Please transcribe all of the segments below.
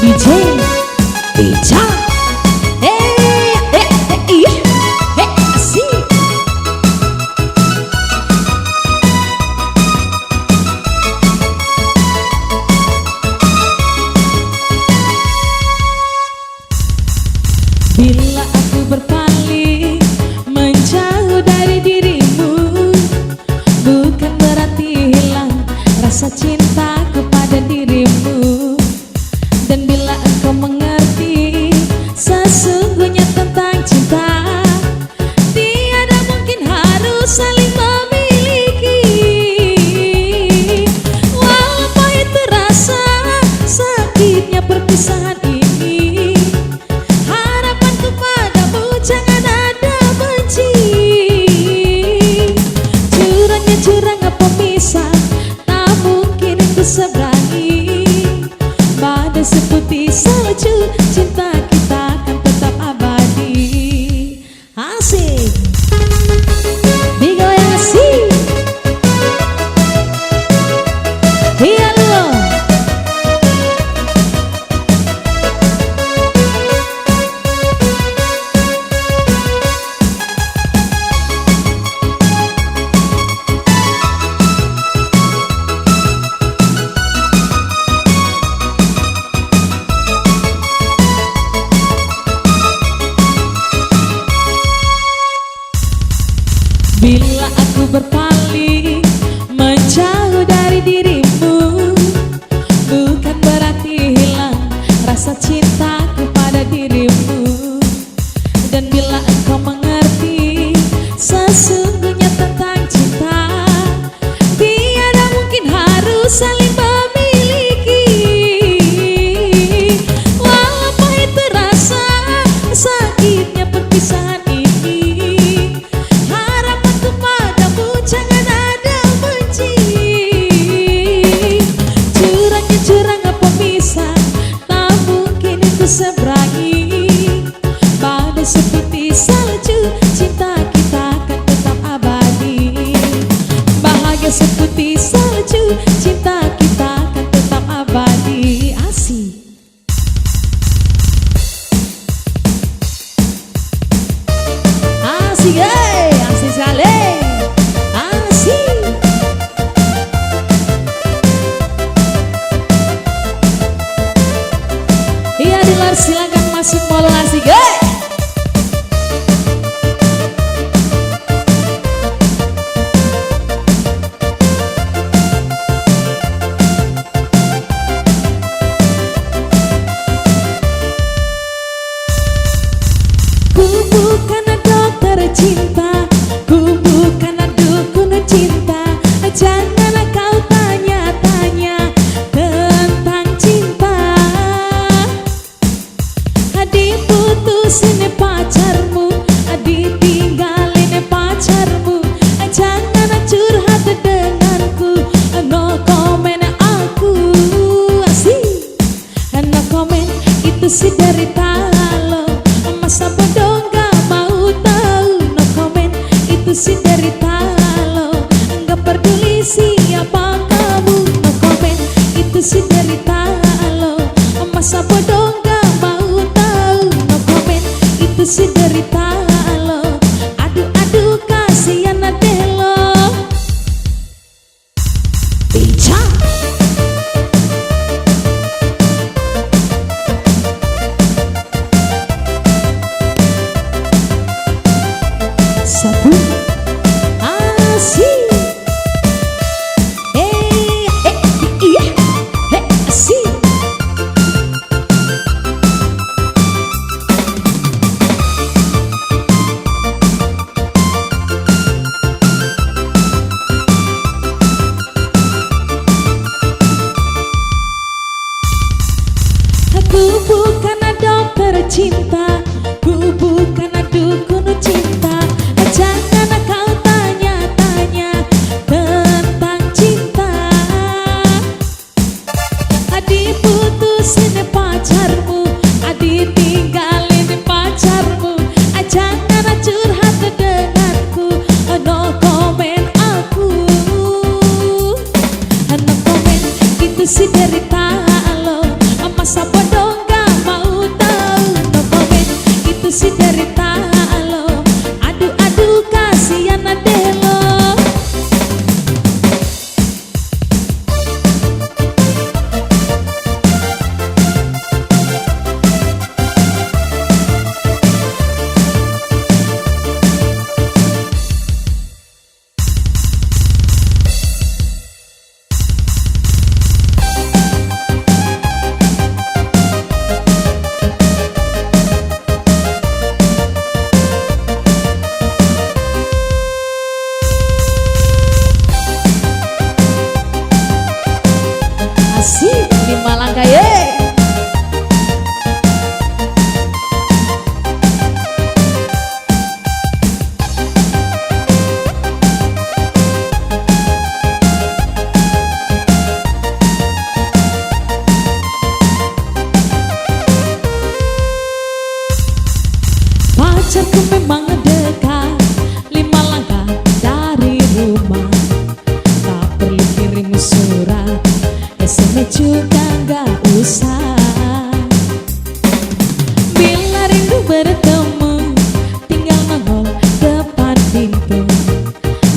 DJ Ica. Asik. Bila aku berpaling menjauh dari dirimu, bukan berarti hilang rasa cintaku pada dirimu. Dan bila engkau mengerti sesungguhnya tentang cinta, tiada mungkin harus saling memiliki. Walau pahit terasa sakitnya perpisahan ini, harapanku padamu jangan ada benci. Curangnya curang pemisah tak mungkin ku seberangi. Badai seputih salju, cinta kita akan tetap abadi. Asik. Digoyang asik. Iya lo. Bila aku berpaling menjauh dari dirimu, bukan berarti hilang rasa cintaku pada dirimu. Dan bila engkau mengerti sesungguhnya tentang cinta, tiada mungkin harus saling memiliki. Walau pahit terasa sakitnya perpisahan ini, harapanku padamu jangan ada benci. Curangnya curang pemisah tak mungkin itu seberangi. Badai seputih salju, cinta kita akan tetap abadi. Bahagia seputih salju, cinta kita akan tetap abadi. Asik. Asik, asik sekali. Asik. Iya Dilar, silakan masuk mall asik. Ku bukan dokter cinta, ku bukan dukun cinta. Jangan kau tanya-tanya tentang cinta. Diputusin pacarmu, ditinggalin pacarmu. Jangan curhat denganku, no comment aku. Asik. No comment itu si derita lo, masa bodoh gak mau tahu. No comment itu si derita lo, gak peduli siapa kamu. No comment itu si derita lo, masa bodoh gak mau tahu. No comment itu si derita lo, aduh aduh kasihan adek lo. Ica. Satu. Asik. Iya. Asik. Aku bukan dokter cinta, ku bukan dukun cinta. Jangan kau tanya-tanya tentang cinta. Diputusin pacarmu, ditinggalin pacarmu. Jangan curhat denganku, no comment aku. No comment itu si derita lo, masa bodoh Malangka ye. Pacarku memang dekat 5 langkah dari rumah. Tak perlu kirim surat, SMS juga gak usah. Bila rindu bertemu, tinggal nongol depan pintu.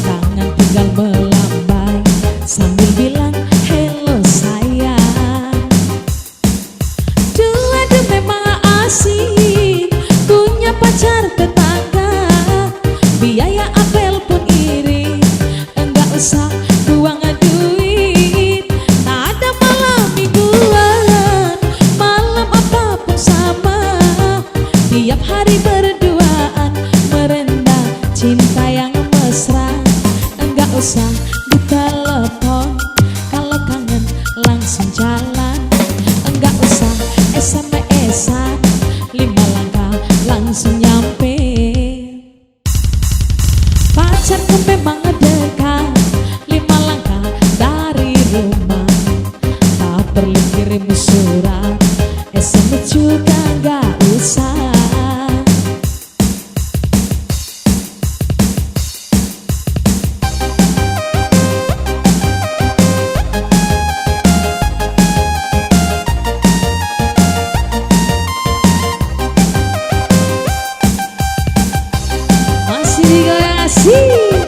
Tangan tinggal melambai sambil bilang hello sayang. Dua-dua memang asik, punya pacar tetangga. Biaya apel pun irit, enggak usah buang duit. Tak ada malam mingguan, malam apapun sama. Tiap hari berduaan, merendah cinta yang mesra. Enggak usah ditelepon, kalau kangen langsung jalan. Enggak usah SMS-an, 5 langkah langsung nyampe. Pacarku memang dekat 5 langkah dari rumah. Tak perlu kirim surat, SMS juga gak usah. Masih digoyang asik.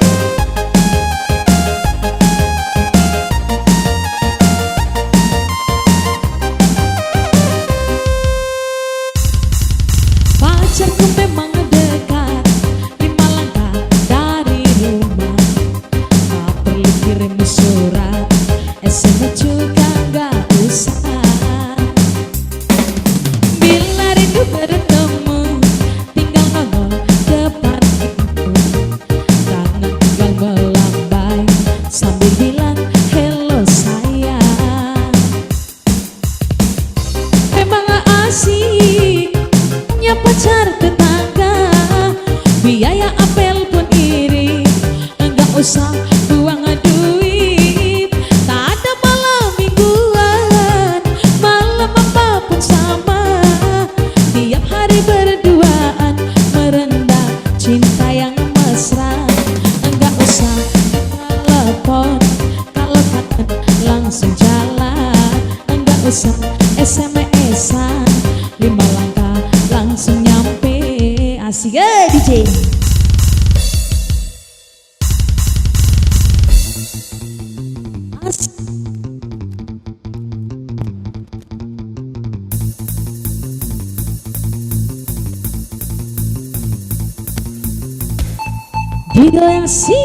Pacarku memang dekat 5 langkah dari rumah. Tak perlu kirim surat, SMS juga gak usah. Bila rindu bertemu, tinggal nongol depan pintu. Tangan tinggal melambai sambil bilang hello sayang. Memang asik, punya pacar tetangga. Biaya apel pun irit, enggak usah buang duit. Tak ada malam mingguan, malam apapun sama. Tiap hari berduaan, merendah cinta yang mesra. Enggak usah telepon, kalau kangen langsung jalan. Enggak usah SMS-an, 5 langkah langsung nyampe. Asik DJ. Asik. Digoyang sih.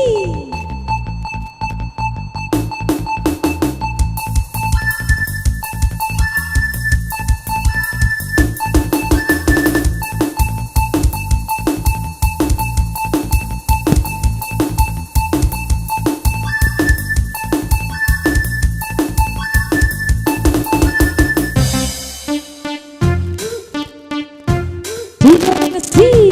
Digoyang sih.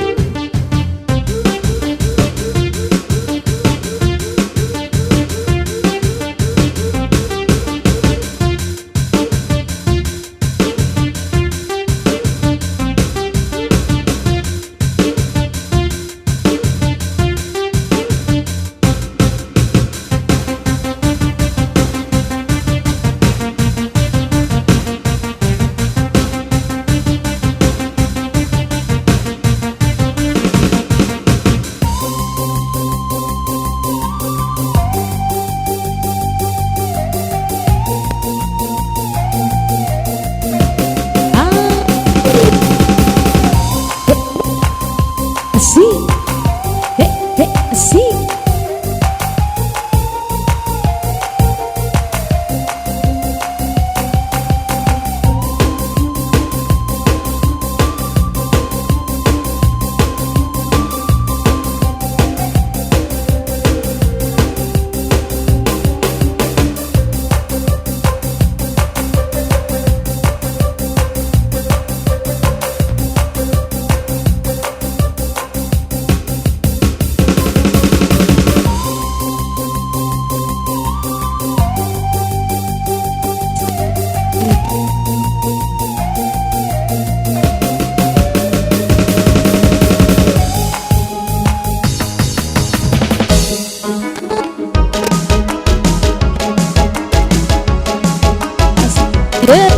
Yeah.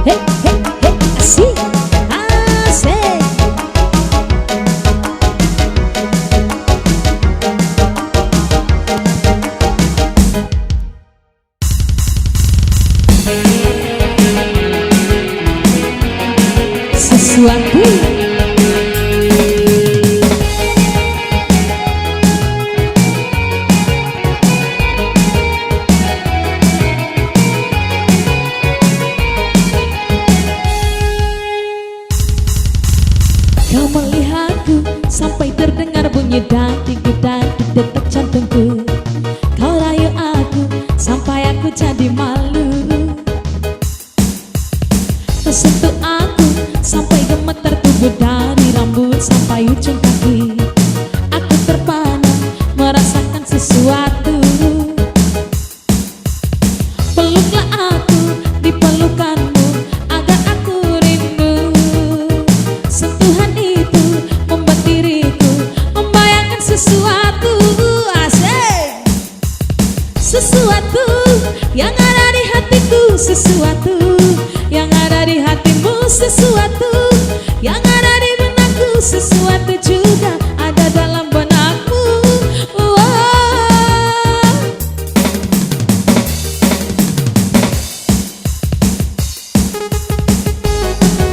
Hey, hey, hey, asik, asik. Sesuatu kau melihatku sampai terdengar bunyi detak detak jantungku. Kau rayu aku sampai aku jadi malu. Tersentuh aku sampai gemetar tubuh dari rambut sampai ujung kaki. Aku terpana merasakan sesuatu. Peluklah aku di pelukanmu agar aku rindu. Sentuhan itu membuat diriku membayangkan sesuatu. Asik. Sesuatu yang ada di hatiku, sesuatu yang ada di hatimu, sesuatu yang ada di benakku, sesuatu juga ada dalam benakmu.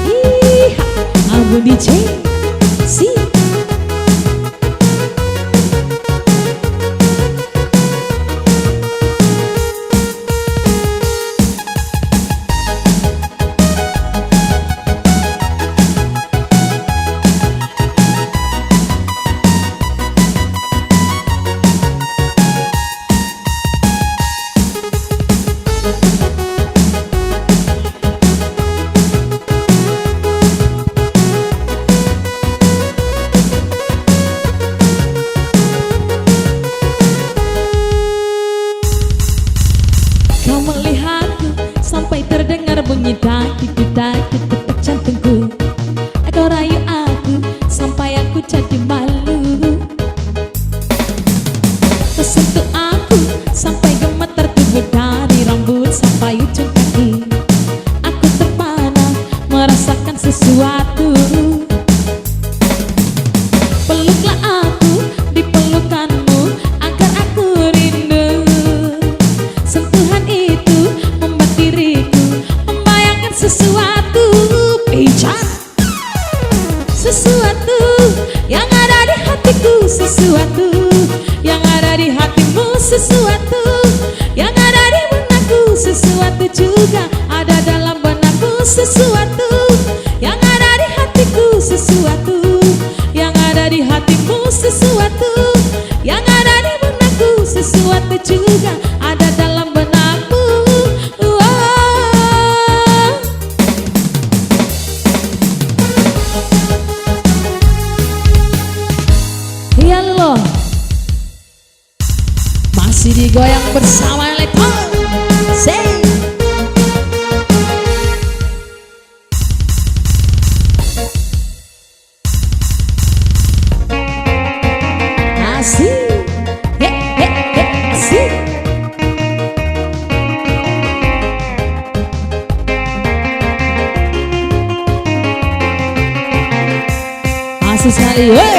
Iha, Abu DJ, si. Kau melihatku sampai terdengar bunyi detak detak jantungku. Kau rayu aku sampai aku jadi malu. Tersentuh aku sampai gemetar tubuh dari rambut sampai ujung kaki. Aku terpana merasakan sesuatu. Peluklah aku di pelukanmu agar aku rindu. Sentuhan itu membuat diriku membayangkan sesuatu. Pijat. Sesuatu yang ada di hatiku, sesuatu yang ada di hatimu, sesuatu yang ada di benakku, sesuatu juga ada dalam benakku, sesuatu yang ada di hatiku, sesuatu yang ada di hatimu, sesuatu yang ada di benakku, sesuatu juga ada dalam benakku. Iya loh, masih digoyang bersama Elektron. Say. Asik, he he he, asik. Asik sekali, weh.